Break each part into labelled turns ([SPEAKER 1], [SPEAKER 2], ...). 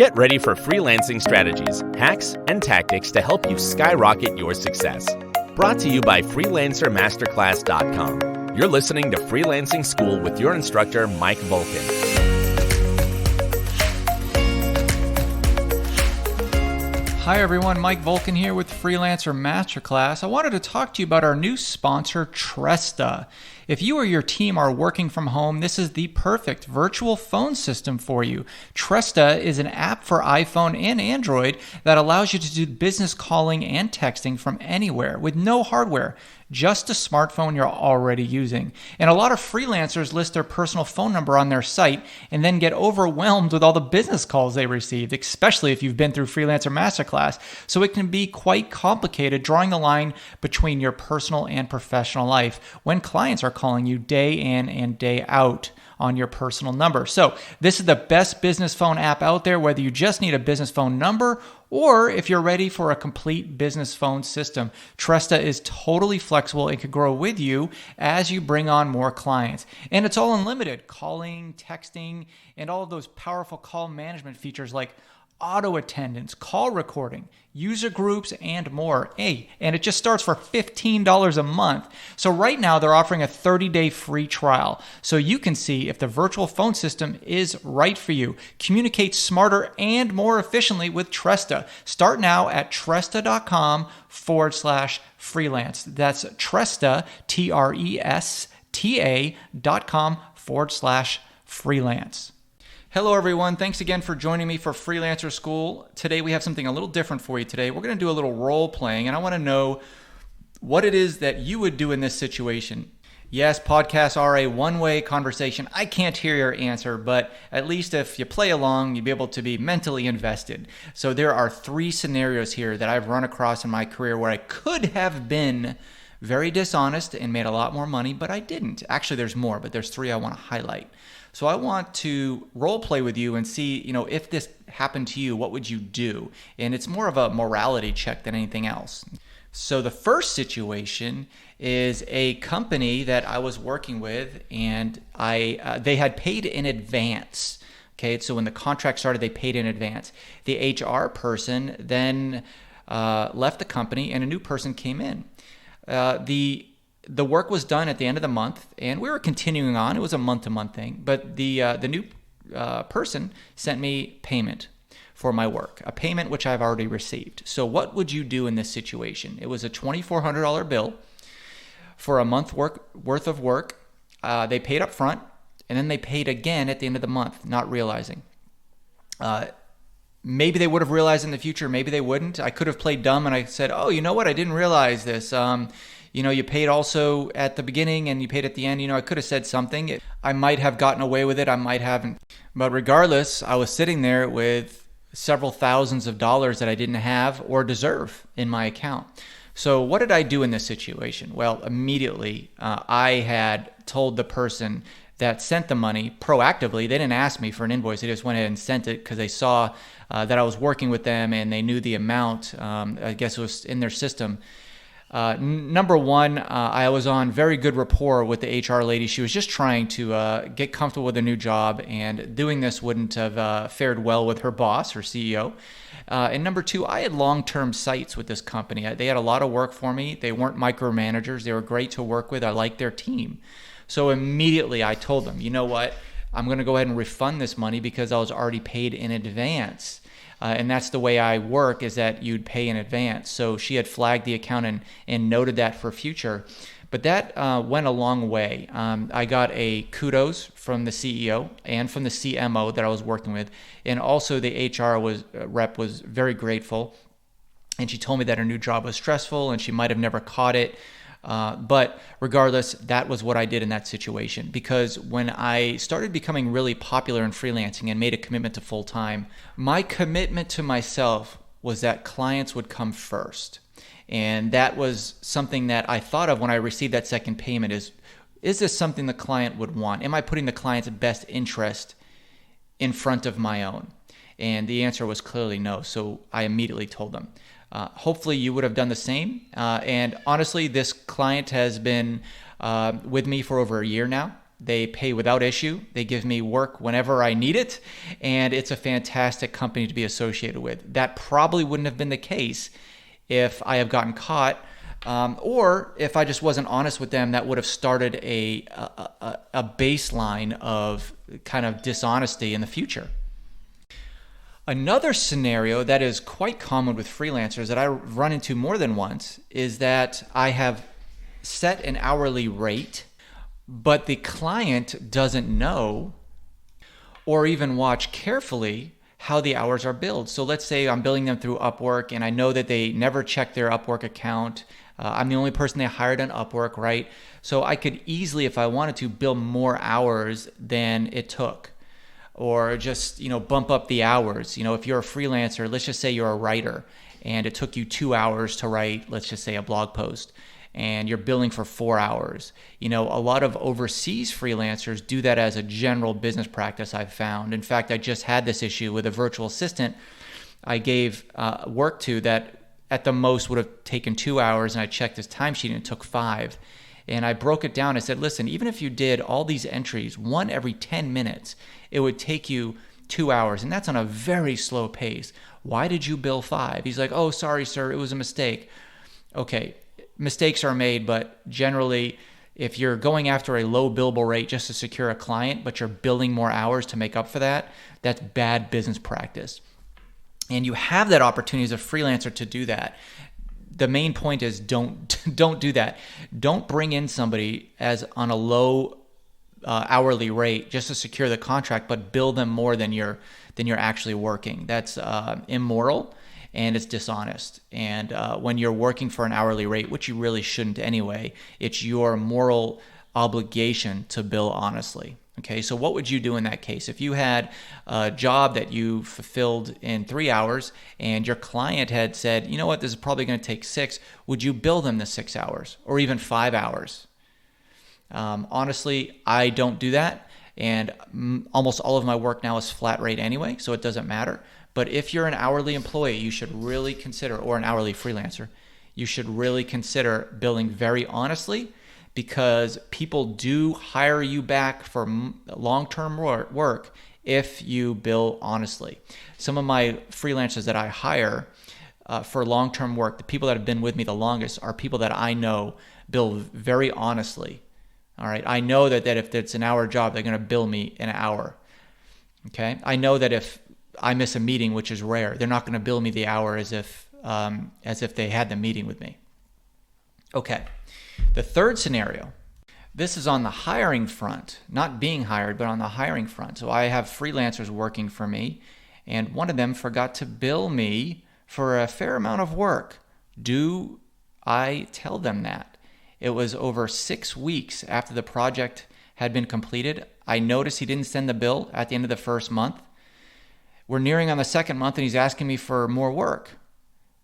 [SPEAKER 1] Get ready for freelancing strategies, hacks, and tactics to help you skyrocket your success. Brought to you by freelancermasterclass.com. You're listening to Freelancing School with your instructor, Mike Volkin.
[SPEAKER 2] Hi everyone, Mike Volkin here with Freelancer Masterclass. I wanted to talk to you about our new sponsor, Tresta. If you or your team are working from home, this is the perfect virtual phone system for you. Tresta is an app for iPhone and Android that allows you to do business calling and texting from anywhere with no hardware, just a smartphone you're already using. And a lot of freelancers list their personal phone number on their site and then get overwhelmed with all the business calls they received, especially if you've been through Freelancer Masterclass. So it can be quite complicated drawing the line between your personal and professional life when clients are calling you day in and day out on your personal number. So this is the best business phone app out there, whether you just need a business phone number or if you're ready for a complete business phone system. Tresta is totally flexible and can grow with you as you bring on more clients. And it's all unlimited, calling, texting, and all of those powerful call management features like auto attendance, call recording, user groups, and more. Hey, and it just starts for $15 a month. So right now they're offering a 30-day free trial so you can see if the virtual phone system is right for you. Communicate smarter and more efficiently with Tresta. Start now at Tresta.com/freelance. That's Tresta, Tresta.com/freelance. Hello everyone, thanks again for joining me for Freelancer School. Today we have something a little different for you today. We're going to do a little role playing and I want to know what it is that you would do in this situation. Yes, podcasts are a one-way conversation. I can't hear your answer, but at least if you play along, you'll be able to be mentally invested. So there are 3 scenarios here that I've run across in my career where I could have been very dishonest and made a lot more money, but I didn't. Actually, there's more, but there's 3 I want to highlight. So I want to role play with you and see, if this happened to you, what would you do? And it's more of a morality check than anything else. So the first situation is a company that I was working with, and they had paid in advance. Okay, so when the contract started, they paid in advance. The HR person then left the company, and a new person came in. The work was done at the end of the month, and we were continuing on. It was a month-to-month thing, but the new person sent me payment for my work, a payment which I've already received. So what would you do in this situation? It was a $2,400 bill for a month worth of work. They paid up front, and then they paid again at the end of the month, not realizing. Maybe they would have realized in the future, maybe they wouldn't. I could have played dumb, and I said, oh, you know what? I didn't realize this. You paid also at the beginning and you paid at the end. I could have said something. I might have gotten away with it. I might haven't. But regardless, I was sitting there with several thousands of dollars that I didn't have or deserve in my account. So what did I do in this situation? Well, immediately I had told the person that sent the money proactively. They didn't ask me for an invoice. They just went ahead and sent it because they saw that I was working with them and they knew the amount. I guess it was in their system. Number one, I was on very good rapport with the HR lady. She was just trying to get comfortable with a new job, and doing this wouldn't have fared well with her boss, her CEO. And number 2, I had long-term sites with this company. They had a lot of work for me. They weren't micromanagers. They were great to work with. I liked their team. So immediately I told them, you know what? I'm going to go ahead and refund this money because I was already paid in advance. And that's the way I work, is that you'd pay in advance. So she had flagged the account and noted that for future. But that went a long way. I got a kudos from the CEO and from the CMO that I was working with. And also the HR rep was very grateful. And she told me that her new job was stressful and she might have never caught it. But regardless, that was what I did in that situation, because when I started becoming really popular in freelancing and made a commitment to full time, my commitment to myself was that clients would come first. And that was something that I thought of when I received that second payment is this something the client would want? Am I putting the client's best interest in front of my own? And the answer was clearly no. So I immediately told them. Hopefully you would have done the same. And honestly, this client has been with me for over a year now. They pay without issue. They give me work whenever I need it. And it's a fantastic company to be associated with. That probably wouldn't have been the case if I have gotten caught, or if I just wasn't honest with them. That would have started a baseline of kind of dishonesty in the future. Another scenario that is quite common with freelancers that I run into more than once is that I have set an hourly rate, but the client doesn't know or even watch carefully how the hours are billed. So let's say I'm billing them through Upwork, and I know that they never check their Upwork account. I'm the only person they hired on Upwork, right? So I could easily, if I wanted to, bill more hours than it took, or just, bump up the hours. If you're a freelancer, let's just say you're a writer, and it took you 2 hours to write, let's just say, a blog post, and you're billing for 4 hours. A lot of overseas freelancers do that as a general business practice, I've found. In fact, I just had this issue with a virtual assistant I gave work to that at the most would have taken 2 hours, and I checked his timesheet and it took 5. And I broke it down. I said, listen, even if you did all these entries, one every 10 minutes, it would take you 2 hours, and that's on a very slow pace. Why did you bill 5? He's like, oh, sorry, sir, it was a mistake. Okay. Mistakes are made, but generally, if you're going after a low billable rate just to secure a client, but you're billing more hours to make up for that, that's bad business practice. And you have that opportunity as a freelancer to do that. The main point is don't do that. Don't bring in somebody as on a low hourly rate just to secure the contract, but bill them more than you're actually working. That's immoral. And it's dishonest. And when you're working for an hourly rate, which you really shouldn't anyway, it's your moral obligation to bill honestly. Okay, so what would you do in that case? If you had a job that you fulfilled in 3 hours and your client had said, you know what, this is probably going to take 6, would you bill them the 6 hours or even 5 hours? Honestly, I don't do that. And almost all of my work now is flat rate anyway, so it doesn't matter. But if you're an hourly employee, you should really consider, or an hourly freelancer, you should really consider billing very honestly, because people do hire you back for long-term work if you bill honestly. Some of my freelancers that I hire for long-term work, the people that have been with me the longest, are people that I know bill very honestly. All right, I know that if it's an hour job, they're going to bill me an hour. Okay, I know that if I miss a meeting, which is rare, they're not going to bill me the hour as if they had the meeting with me. Okay, the third scenario. This is on the hiring front, not being hired, but on the hiring front. So I have freelancers working for me, and one of them forgot to bill me for a fair amount of work. Do I tell them that? It was over 6 weeks after the project had been completed. I noticed he didn't send the bill at the end of the first month. We're nearing on the second month, and he's asking me for more work,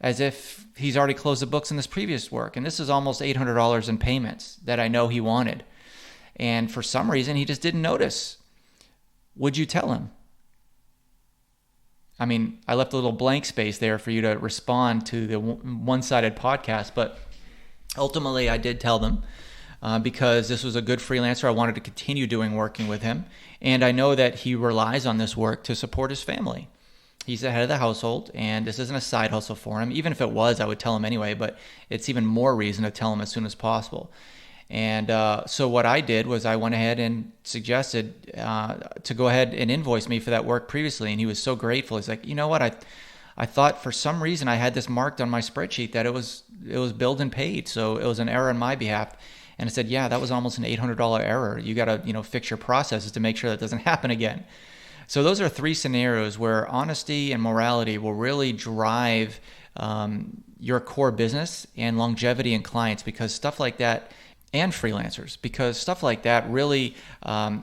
[SPEAKER 2] as if he's already closed the books in this previous work. And this is almost $800 in payments that I know he wanted. And for some reason, he just didn't notice. Would you tell him? I mean, I left a little blank space there for you to respond to the one-sided podcast, but ultimately I did tell them because this was a good freelancer. I wanted to continue working with him. And I know that he relies on this work to support his family. He's the head of the household, and this isn't a side hustle for him. Even if it was, I would tell him anyway, but it's even more reason to tell him as soon as possible. And so what I did was I went ahead and suggested to go ahead and invoice me for that work previously, and he was so grateful. He's like, you know what, I thought for some reason I had this marked on my spreadsheet that it was billed and paid, so it was an error on my behalf. And I said, yeah, that was almost an $800 error. You got to fix your processes to make sure that doesn't happen again. So those are 3 scenarios where honesty and morality will really drive your core business and longevity in clients, because stuff like that, and freelancers, because stuff like that really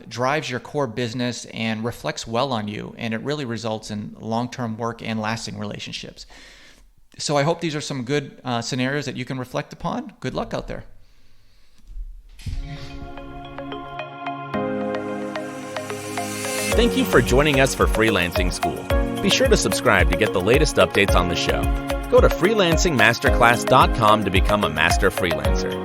[SPEAKER 2] drives your core business and reflects well on you, and it really results in long-term work and lasting relationships. So I hope these are some good scenarios that you can reflect upon. Good luck out there.
[SPEAKER 1] Thank you for joining us for Freelancing School. Be sure to subscribe to get the latest updates on the show. Go to freelancingmasterclass.com to become a master freelancer.